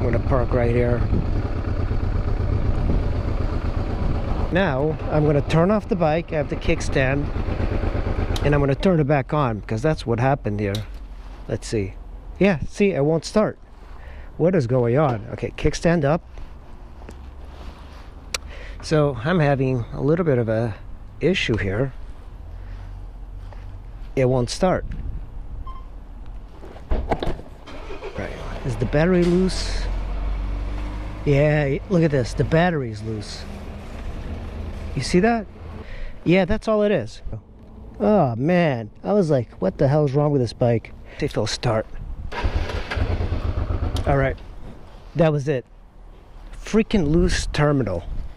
I'm gonna park right here. Now I'm gonna turn off the bike. I have the kickstand, and I'm gonna turn it back on because that's what happened here. Let's see. Yeah, see, it won't start. What is going on? Okay, kickstand up. So I'm having a little bit of a issue here. It won't start. Right. Is the battery loose? Yeah, look at this. The battery's loose. You see that? Yeah, that's all it is. Oh man, I was like, what the hell is wrong with this bike? See if it'll start. All right, that was it. Freaking loose terminal.